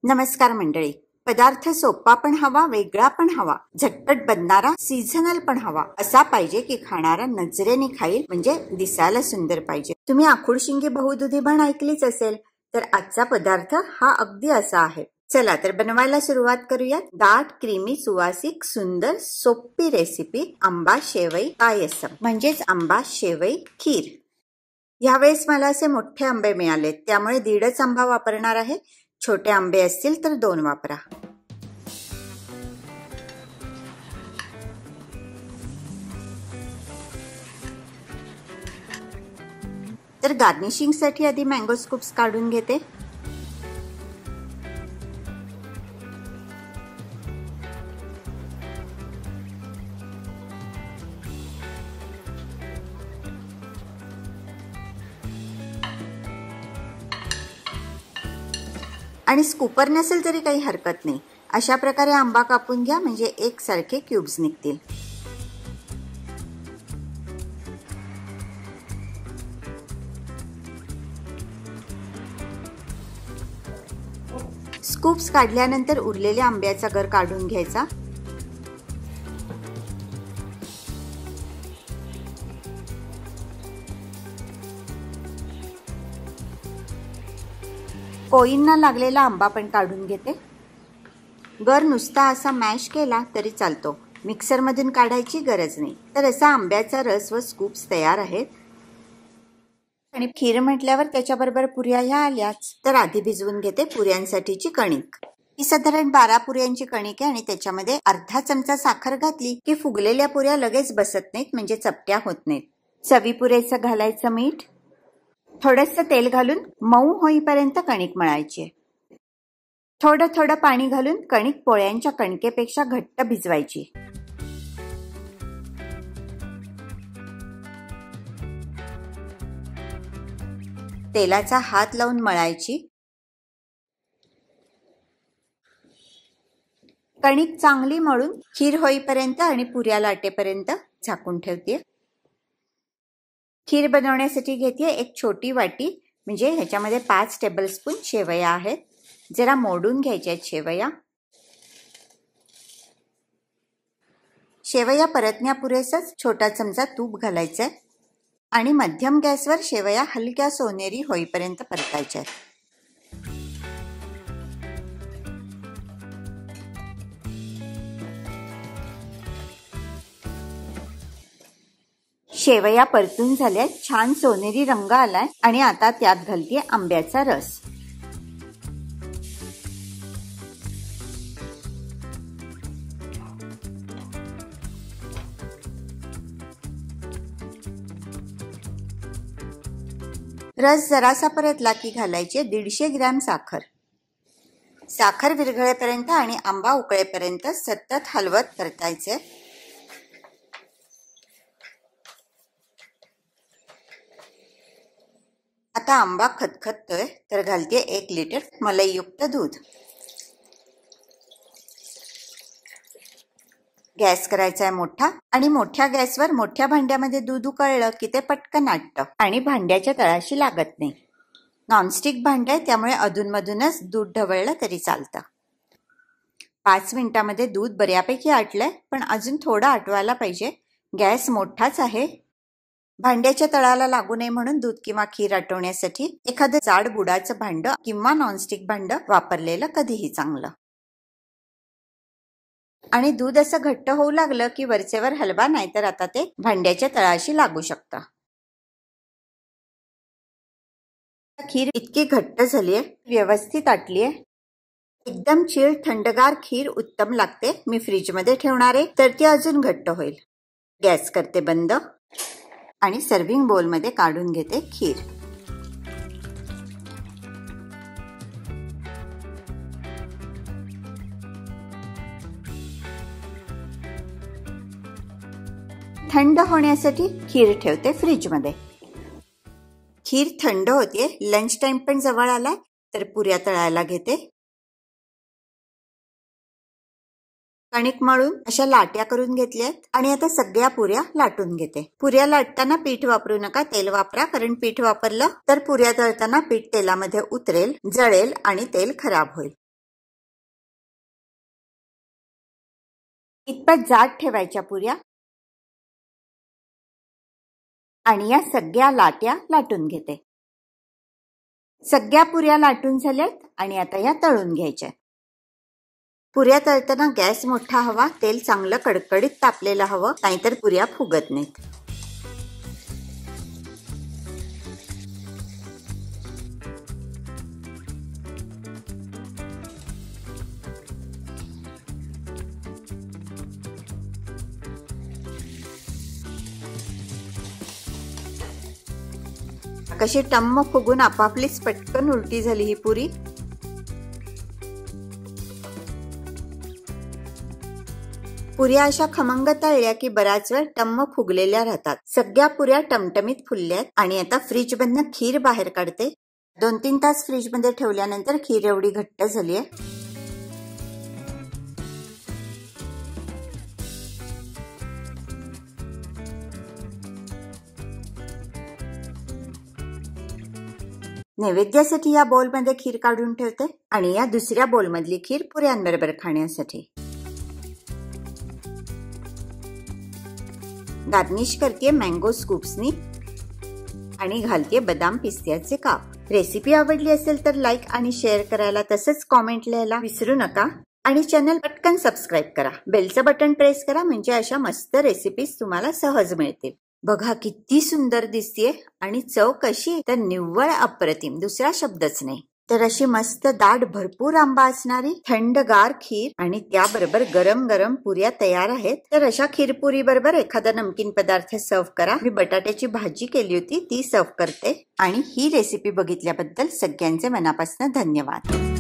नमस्कार मंडळी. पदार्थ सोपा पण हवा, वेगळा पण हवा, झटपट बनणारा, सीझनल पण हवा, असा पाहिजे की खाणारा नजरेने खाईल, म्हणजे दिसायला सुंदर पाहिजे. तुम्ही आखुडशिंगी बहुदुधी पण ऐकलीच असेल, तर आजचा पदार्थ हा अगदी असा आहे. चला तर बनवायला सुरुवात करूयात. दाट, क्रीमी, सुवासिक, सुंदर, सोपी रेसिपी आंबा शेवई पायसम, म्हणजेच आंबा शेवई खीर. यावेळेस मला असे मोठे आंबे मिळाले, त्यामुळे 1.5 आंबा वापरणार आहे. छोटे आंबे असतील तर 2 वापरा. तर गार्निशिंग साठी आधी मँगो स्कूप्स काढून घेते. आणि स्कूपर नसेल तरी काही हरकत नाही. अशा प्रकारे आंबा कापून घ्या, म्हणजे एकसारखे क्यूब्स निघतील. स्कूप्स काढल्यानंतर उरलेल्या आंब्याचा गर काढून घ्यायचा. कोईंना लागलेला आंबा पण काढून घेते. गर नुसता असा मॅश केला तरी चालतो, मिक्सर मधून काढायची गरज नाही. तर असा आंब्याचा रस व स्कूप्स तयार आहेत. आणि खीर म्हटल्यावर त्याच्याबरोबर पुऱ्या ह्या आल्याच. तर आधी भिजवून घेते पुऱ्यांसाठीची कणिक. ही साधारण 12 पुऱ्यांची कणिक आहे आणि त्याच्यामध्ये अर्धा चमचा साखर घातली की फुगलेल्या पुऱ्या लगेच बसत नाहीत, म्हणजे चपट्या होत नाहीत. चवीपुरेचं घालायचं मीठ, थोडंसं तेल घालून मऊ होईपर्यंत कणिक मळायची. थोडं थोडं पाणी घालून कणिक पोळ्यांच्या कणकेपेक्षा घट्ट भिजवायची. तेलाचा हात लावून मळायची. कणिक चांगली मळून खीर होईपर्यंत आणि पुऱ्या लाटेपर्यंत झाकून ठेवते. खीर बनवण्यासाठी घेते एक छोटी वाटी, म्हणजे ह्याच्यामध्ये 5 टेबलस्पून शेवया आहेत. जरा मोडून घ्यायच्या आहेत शेवया. शेवया परतण्यापुरेसच छोटा चमचा तूप घालायचंय आणि मध्यम गॅसवर शेवया हलक्या सोनेरी होईपर्यंत परतायच्या आहेत. शेवया परतून झाल्या, छान सोनेरी रंग आलाय आणि आता त्यात घालते आंब्याचा रस. रस जरासा परतला की घालायचे 150 ग्रॅम साखर. साखर विरघळेपर्यंत आणि आंबा उकळेपर्यंत सतत हलवत परतायचे. आता आंबा खदखदतोय तर घालते 1 लिटर मलईयुक्त दूध. गॅस करायचा आहे मोठा आणि मोठ्या गॅसवर मोठ्या भांड्यामध्ये दूध उकळलं की ते पटकन आटतं आणि भांड्याच्या तळाशी लागत नाही. नॉनस्टिक भांड आहे, त्यामुळे अधूनमधूनच दूध ढवळलं तरी चालतं. 5 मिनिटांमध्ये दूध बऱ्यापैकी आटलंय, पण अजून थोडं आटवायला पाहिजे. गॅस मोठाच आहे. भांड्याच्या तळाला लागू नये म्हणून दूध किंवा खीर आटवण्यासाठी एखादं जाड बुडाचं भांड किंवा नॉनस्टिक भांड वापरलेलं कधीही चांगलं. आणि दूध असं घट्ट होऊ लागलं की वरचेवर हलवा, नाहीतर आता ते भांड्याच्या तळाशी लागू शकतं. खीर इतकी घट्ट झालीये, व्यवस्थित आटलीये. एकदम चिल्ड थंडगार खीर उत्तम लागते. मी फ्रीजमध्ये ठेवणार आहे, तर ती अजून घट्ट होईल. गॅस करते बंद आणि सर्व्हिंग बोलमध्ये काढून घेते खीर. थंड होण्यासाठी खीर ठेवते फ्रीजमध्ये. खीर थंड होते. लंच टाइम पण जवळ आलाय, तर पुऱ्या तळायला घेते. कणिक मळून अशा लाट्या करून घेतल्यात आणि आता सगळ्या पुऱ्या लाटून घेते. पुऱ्या लाटताना पीठ वापरू नका, तेल वापरा, कारण पीठ वापरलं तर पुऱ्या तळताना पीठ तेलामध्ये उतरेल, जळेल आणि तेल खराब होईल. इतपत जाड ठेवायच्या पुऱ्या आणि या सगळ्या लाट्या लाटून घेते. सगळ्या पुऱ्या लाटून झाल्यात आणि आता या तळून घ्यायच्या. पुऱ्या तळताना गॅस मोठा हवा, तेल चांगलं कडकडीत तापलेलं हवं, नाहीतर पुऱ्या फुगत नाहीत. कशी टम्म फुगून आपापलीच पटकन उलटी झाली ही पुरी. पुऱ्या अशा खमंग तळल्या की बराच वेळ टम्म फुगलेल्या राहतात. सगळ्या पुऱ्या टमटमीत फुलल्यात आणि आता फ्रीज मधनं खीर बाहेर काढते. 2-3 तास फ्रीज मध्ये ठेवल्यानंतर खीर एवढी घट्ट झाली आहे. नैवेद्यासाठी या बोलमध्ये खीर काढून ठेवते आणि या दुसऱ्या बोलमधली खीर पुऱ्यांबरोबर खाण्यासाठी. गार्निश करते मँगो स्कूप्सनी आणि घालते बदाम पिस्त्याचे काप. रेसिपी आवडली असेल तर लाईक आणि शेअर करायला, तसंच कॉमेंट लिहायला विसरू नका आणि चॅनल पटकन सबस्क्राईब करा. बेलचं बटन प्रेस करा म्हणजे अशा मस्त रेसिपीज तुम्हाला सहज मिळतील. बघा किती सुंदर दिसतीये आणि चव कशी तर निव्वळ अप्रतिम, दुसरा शब्दच नाही. तर अशी मस्त दाट भरपूर आंबा असणारी थंडगार खीर आणि त्याबरोबर गरम गरम पुऱ्या तयार आहेत. तर अशा खीरपुरी बरोबर एखादा नमकीन पदार्थ सर्व करा. मी बटाट्याची भाजी केली होती ती सर्व करते आणि ही रेसिपी बघितल्याबद्दल सगळ्यांचे मनापासून धन्यवाद.